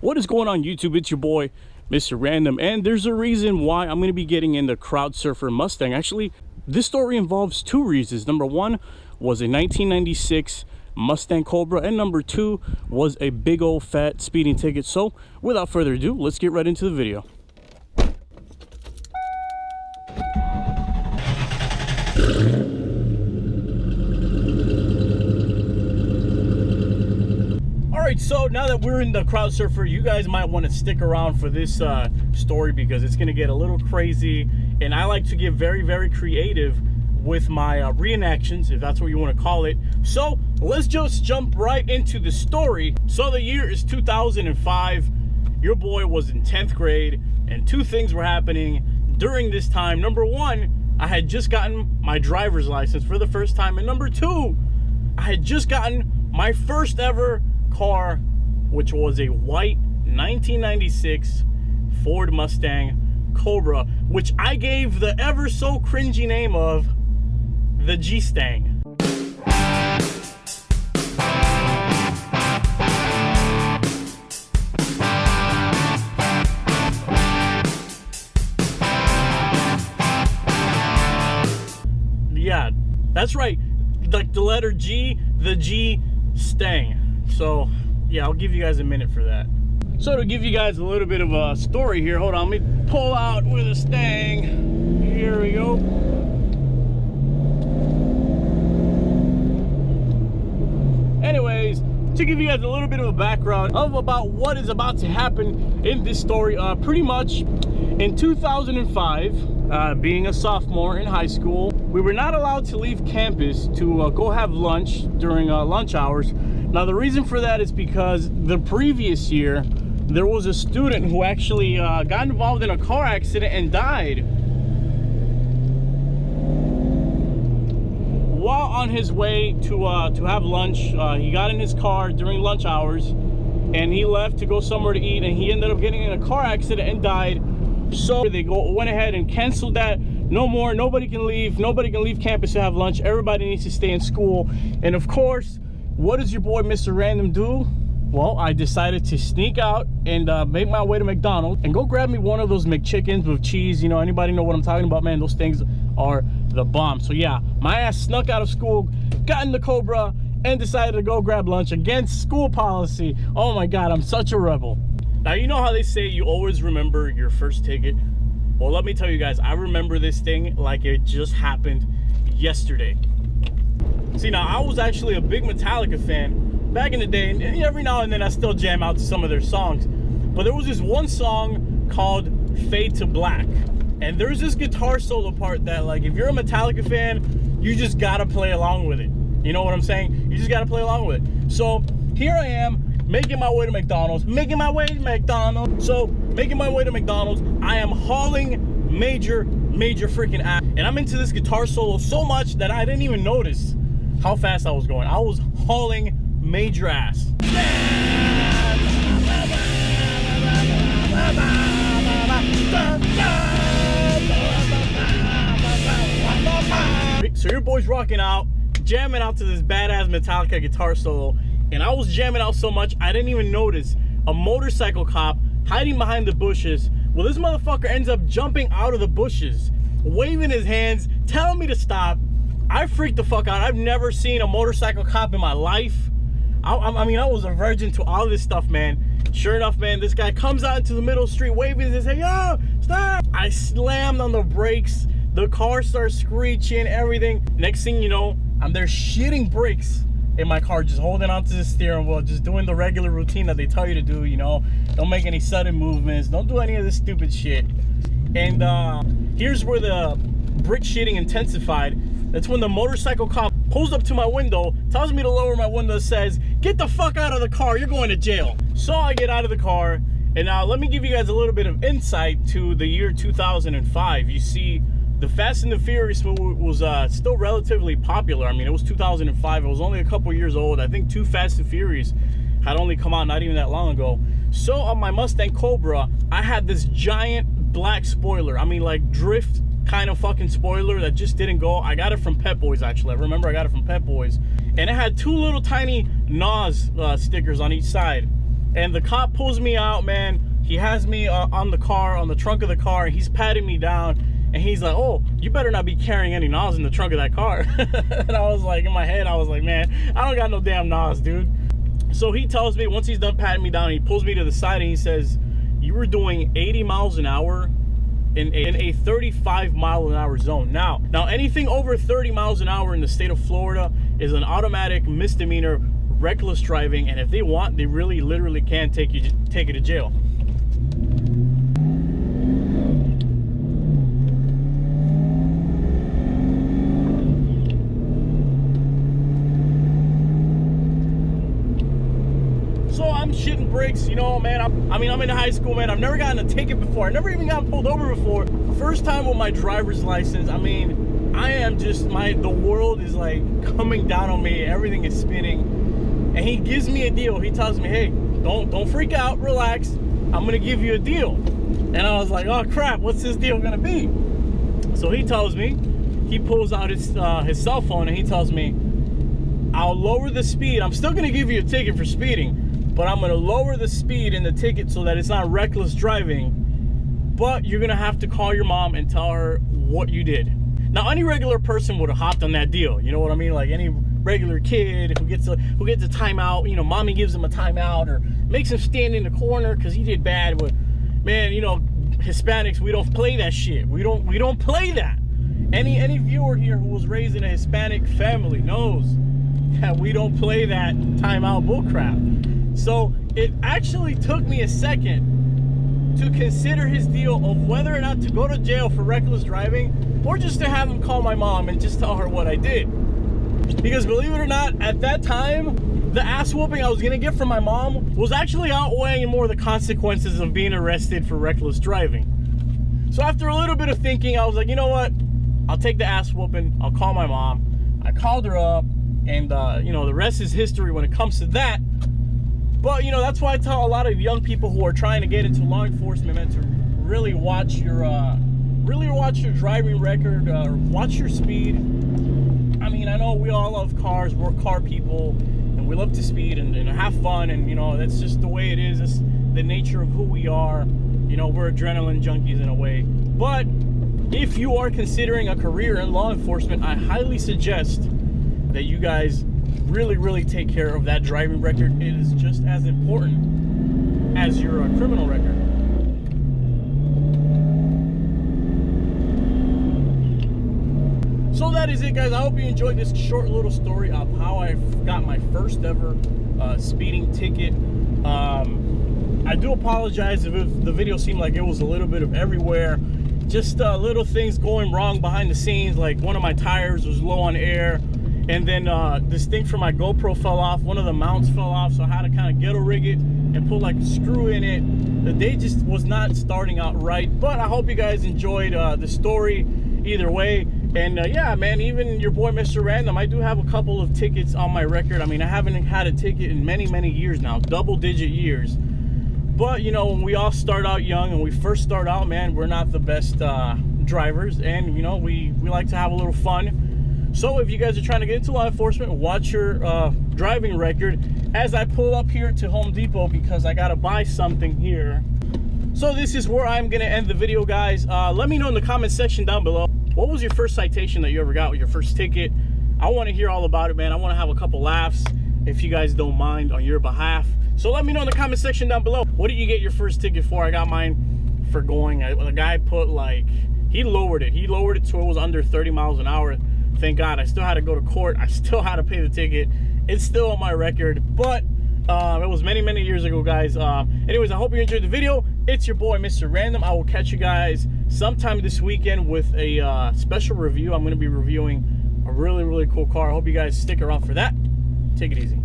What is going on YouTube? It's your boy Mr. Random, and there's a reason why I'm going to be getting in the Crowd Surfer Mustang. Actually, this story involves two reasons. Number one was a 1996 Mustang Cobra, and number two was a big old fat speeding ticket. So without further ado, let's get right into the video. Alright, so now that we're in the Crowd Surfer, you guys might want to stick around for this story because it's going to get a little crazy, and I like to get very creative with my reenactions, if that's what you want to call it. So let's just jump right into the story. So the year is 2005. Your boy was in 10th grade, and two things were happening during this time. Number one, I had just gotten my driver's license for the first time, and number two, I had just gotten my first ever car, which was a white 1996 Ford Mustang Cobra, which I gave the ever so cringy name of the G-Stang. Yeah, that's right, like the letter G, the G-Stang. So yeah, I'll give you guys a minute for that. So to give you guys a little bit of a story here, hold on, let me pull out with a Stang. Here we go. Anyways, to give you guys a little bit of a background of about what is about to happen in this story, pretty much in 2005, being a sophomore in high school, we were not allowed to leave campus to go have lunch during lunch hours. Now the reason for that is because the previous year there was a student who actually got involved in a car accident and died while on his way to have lunch. He got in his car during lunch hours and he left to go somewhere to eat, and he ended up getting in a car accident and died. So they went ahead and canceled that. No more, nobody can leave campus to have lunch. Everybody needs to stay in school. And of course, what does your boy Mr. Random do? Well, I decided to sneak out and make my way to McDonald's and go grab me one of those McChickens with cheese. You know, anybody know what I'm talking about, man? Those things are the bomb. So yeah, my ass snuck out of school, got in the Cobra, and decided to go grab lunch against school policy. Oh my God, I'm such a rebel. Now, you know how they say you always remember your first ticket? Well, let me tell you guys, I remember this thing like it just happened yesterday. See, now I was actually a big Metallica fan back in the day, and every now and then I still jam out to some of their songs. But there was this one song called Fade to Black, and there's this guitar solo part that, like, if you're a Metallica fan, you just gotta play along with it. You know what I'm saying? You just gotta play along with it. So here I am, making my way to McDonald's. So making my way to McDonald's, I am hauling major freaking ass, and I'm into this guitar solo so much that I didn't even notice how fast I was going. I was hauling major ass. So your boy's rocking out, jamming out to this badass Metallica guitar solo, and I was jamming out so much I didn't even notice a motorcycle cop hiding behind the bushes. Well, this motherfucker ends up jumping out of the bushes, waving his hands, telling me to stop. I freaked the fuck out. I've never seen a motorcycle cop in my life. I mean, I was a virgin to all this stuff, man. Sure enough, man, this guy comes out into the middle of the street, waving his hand, yo, stop! I slammed on the brakes. The car starts screeching, everything. Next thing you know, I'm there shitting brakes in my car, just holding onto the steering wheel, just doing the regular routine that they tell you to do, you know? Don't make any sudden movements. Don't do any of this stupid shit. And here's where the brick shitting intensified. That's when the motorcycle cop pulls up to my window, tells me to lower my window, says, "Get the fuck out of the car, you're going to jail." So I get out of the car, and now let me give you guys a little bit of insight to the year 2005. You see, the Fast and the Furious movie was still relatively popular. I mean, it was 2005, it was only a couple years old. I think 2 Fast and Furious had only come out not even that long ago. So on my Mustang Cobra, I had this giant black spoiler. I mean, like drift kind of fucking spoiler that just didn't go. I got it from Pep Boys, actually. I remember I got it from Pep Boys, and it had 2 little tiny NOS stickers on each side. And the cop pulls me out, man. He has me on the trunk of the car, and he's patting me down, and he's like, oh, you better not be carrying any NOS in the trunk of that car. And I was like, in my head, I was like, man, I don't got no damn NOS, dude. So he tells me, once he's done patting me down, he pulls me to the side and he says, you were doing 80 miles an hour in a 35-mile-an-hour zone. Now anything over 30 miles an hour in the state of Florida is an automatic misdemeanor, reckless driving, and if they want, they really literally can take you to jail. So I'm shitting brakes, you know, man. I'm in high school, man. I've never gotten a ticket before. I never even gotten pulled over before. First time with my driver's license. I mean, I am just, the world is like coming down on me. Everything is spinning. And he gives me a deal. He tells me, hey, don't freak out, relax. I'm gonna give you a deal. And I was like, oh crap, what's this deal gonna be? So he tells me, he pulls out his cell phone and he tells me, I'll lower the speed. I'm still gonna give you a ticket for speeding, but I'm gonna lower the speed in the ticket so that it's not reckless driving, but you're gonna have to call your mom and tell her what you did. Now, any regular person would have hopped on that deal, you know what I mean? Like any regular kid who gets a timeout, you know, mommy gives him a timeout or makes him stand in the corner because he did bad. But man, you know, Hispanics, we don't play that shit. We don't play that. Any viewer here who was raised in a Hispanic family knows that we don't play that timeout bullcrap. So it actually took me a second to consider his deal of whether or not to go to jail for reckless driving or just to have him call my mom and just tell her what I did. Because believe it or not, at that time, the ass whooping I was gonna get from my mom was actually outweighing more the consequences of being arrested for reckless driving. So after a little bit of thinking, I was like, you know what? I'll take the ass whooping. I'll call my mom. I called her up, and you know, the rest is history when it comes to that. But you know, that's why I tell a lot of young people who are trying to get into law enforcement, man, to really watch your driving record, watch your speed. I mean, I know we all love cars, we're car people, and we love to speed and have fun, and you know, that's just the way it is. It's the nature of who we are. You know, we're adrenaline junkies in a way. But if you are considering a career in law enforcement, I highly suggest that you guys really take care of that driving record. It is just as important as your criminal record. So that is it, guys. I hope you enjoyed this short little story of how I got my first ever speeding ticket. I do apologize if the video seemed like it was a little bit of everywhere. Just little things going wrong behind the scenes, like one of my tires was low on air, and then this thing for my GoPro fell off. One of the mounts fell off, so I had to kind of ghetto rig it and put like a screw in it. The day just was not starting out right, but I hope you guys enjoyed the story either way. And yeah, man, even your boy Mr. Random, I do have a couple of tickets on my record. I mean, I haven't had a ticket in many years now, double-digit years. But you know, when we all start out young and we first start out, man, we're not the best drivers, and you know, we like to have a little fun. So if you guys are trying to get into law enforcement, watch your driving record as I pull up here to Home Depot because I gotta buy something here. So this is where I'm gonna end the video, guys. Let me know in the comment section down below, what was your first citation that you ever got with your first ticket? I want to hear all about it, man. I want to have a couple laughs, if you guys don't mind, on your behalf. So let me know in the comment section down below, what did you get your first ticket for? I got mine for going, the guy put like, he lowered it so it was under 30 miles an hour. Thank God. I still had to go to court. I still had to pay the ticket. It's still on my record, but it was many years ago, guys. Anyways, I hope you enjoyed the video. It's your boy Mr. Random. I will catch you guys sometime this weekend with a special review. I'm going to be reviewing a really cool car. I hope you guys stick around for that. Take it easy.